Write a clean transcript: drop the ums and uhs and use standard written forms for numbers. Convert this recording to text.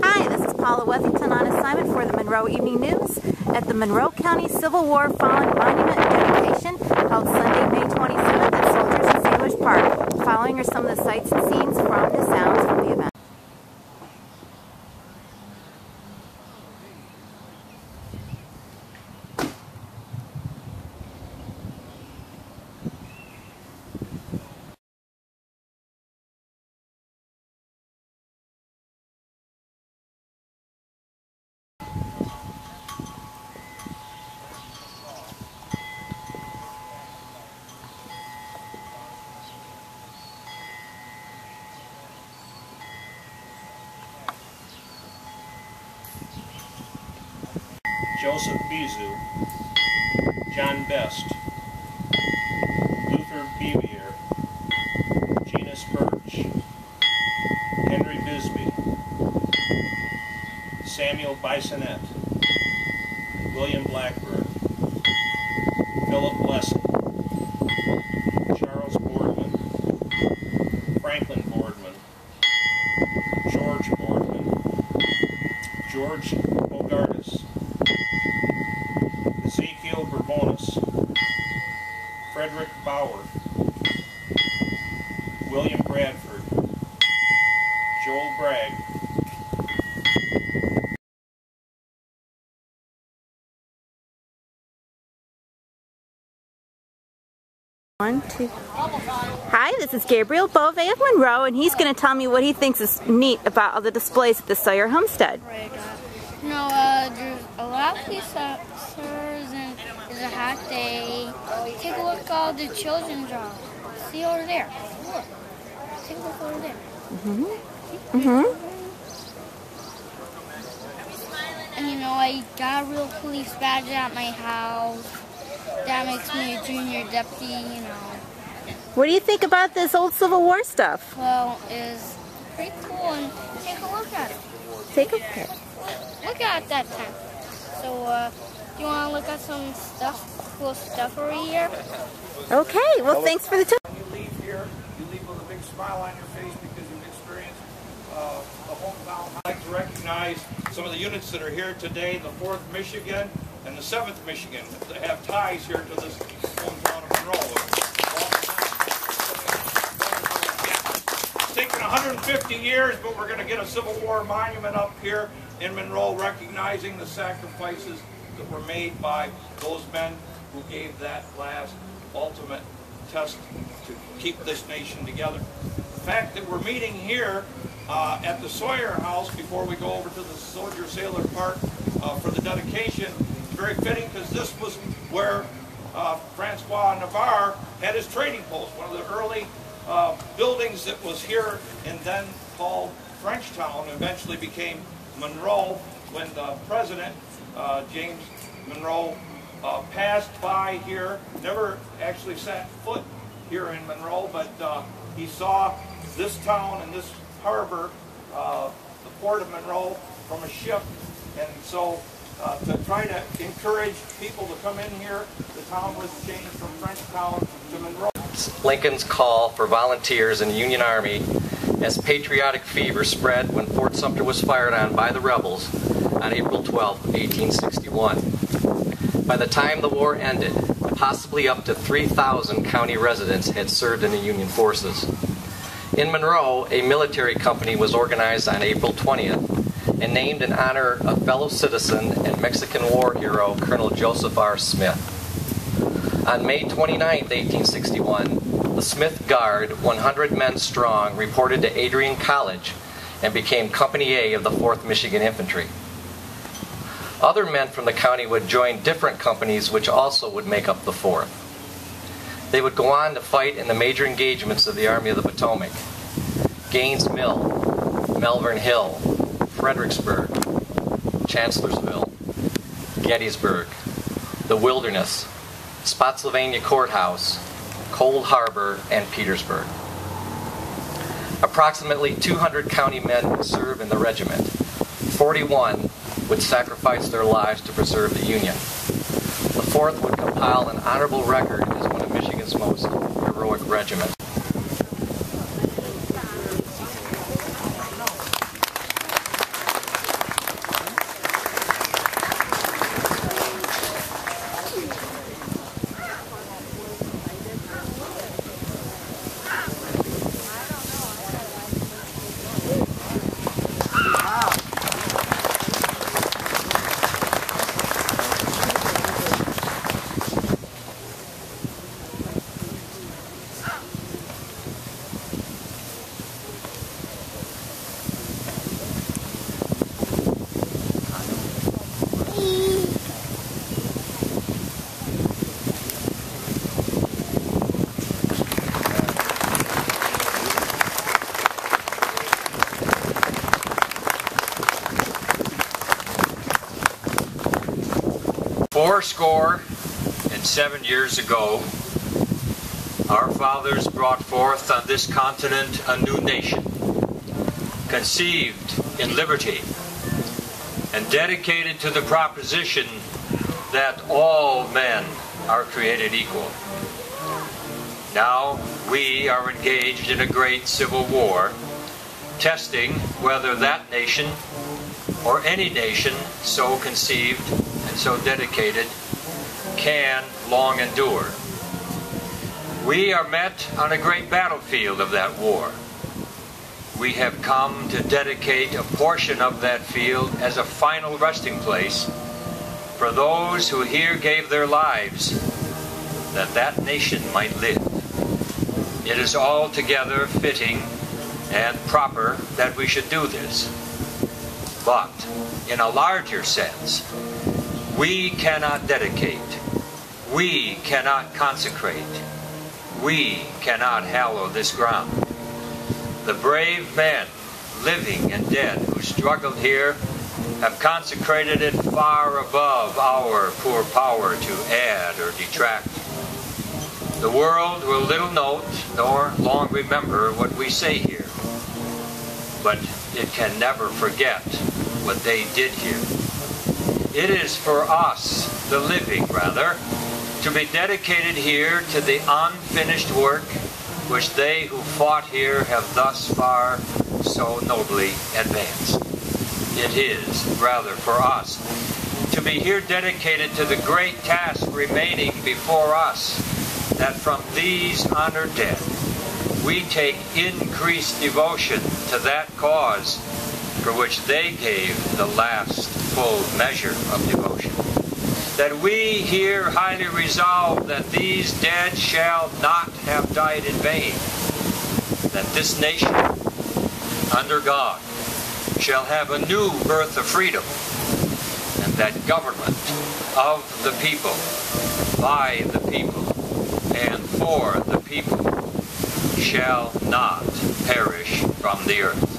Hi, this is Paula Wethington on assignment for the Monroe Evening News at the Monroe County Civil War Fallen Monument Dedication held Sunday, May 27th at Soldiers and Sandwich Park. Following are some of the sights and scenes from the sounds from the event. Joseph Bizu, John Best, Luther Bevier, Genus Birch, Henry Bisbee, Samuel Bisonet, William Blackburn, Philip Blessing, Charles Boardman, Franklin Boardman, George Boardman, George Bogardus, Ezekiel Bourbonis, Frederick Bauer, William Bradford, Joel Bragg, Hi, this is Gabriel Bove of Monroe, and he's going to tell me what he thinks is neat about all the displays at the Sawyer Homestead. You know, there's a lot of police officers, and it's a hot day. Take a look at all the children draw. See over there. Look. Take a look over there. And you know, I got a real police badge at my house. That makes me a junior deputy, you know. What do you think about this old Civil War stuff? Well, it's pretty cool, and take a look at it. Take a look at it. Look at it that time. So, do you want to look at some stuff, cool stuff over here? Okay, well, thanks for the time. When you leave here, you leave with a big smile on your face because you've experienced the hometown. I'd like to recognize some of the units that are here today, the 4th Michigan and the 7th Michigan, that have ties here to this hometown of Monroe. It's taken 150 years, but we're going to get a Civil War monument up here in Monroe recognizing the sacrifices that were made by those men who gave that last ultimate test to keep this nation together. The fact that we're meeting here at the Sawyer House before we go over to the Soldier Sailor Park for the dedication is very fitting, because this was where Francois Navarre had his trading post, one of the early buildings that was here and then called Frenchtown, eventually became Monroe when the president, James Monroe, passed by here, never actually set foot here in Monroe, but he saw this town and this harbor, the port of Monroe, from a ship, and so to try to encourage people to come in here, the town was changed from Frenchtown to Monroe. Lincoln's call for volunteers in the Union Army as patriotic fever spread when Fort Sumter was fired on by the rebels on April 12, 1861. By the time the war ended, possibly up to 3,000 county residents had served in the Union forces. In Monroe, a military company was organized on April 20th and named in honor of fellow citizen and Mexican War hero Colonel Joseph R. Smith. On May 29, 1861, the Smith Guard, 100 men strong, reported to Adrian College and became Company A of the 4th Michigan Infantry. Other men from the county would join different companies which also would make up the 4th. They would go on to fight in the major engagements of the Army of the Potomac: Gaines Mill, Malvern Hill, Fredericksburg, Chancellorsville, Gettysburg, the Wilderness, Spotsylvania Courthouse, Cold Harbor, and Petersburg. Approximately 200 county men would serve in the regiment. 41 would sacrifice their lives to preserve the Union. The 4th would compile an honorable record as one of Michigan's most heroic regiments. 407 years ago, our fathers brought forth on this continent a new nation, conceived in liberty and dedicated to the proposition that all men are created equal. Now we are engaged in a great civil war, testing whether that nation or any nation so conceived and so dedicated can long endure. We are met on a great battlefield of that war. We have come to dedicate a portion of that field as a final resting place for those who here gave their lives that that nation might live. It is altogether fitting and proper that we should do this. But in a larger sense, we cannot dedicate, we cannot consecrate, we cannot hallow this ground. The brave men, living and dead, who struggled here have consecrated it far above our poor power to add or detract. The world will little note nor long remember what we say here, but it can never forget what they did here. It is for us, the living rather, to be dedicated here to the unfinished work which they who fought here have thus far so nobly advanced. It is rather for us to be here dedicated to the great task remaining before us, that from these honored dead we take increased devotion to that cause for which they gave the last full measure of devotion. That we here highly resolve that these dead shall not have died in vain, that this nation, under God, shall have a new birth of freedom, and that government of the people, by the people, and for the people shall not perish from the earth.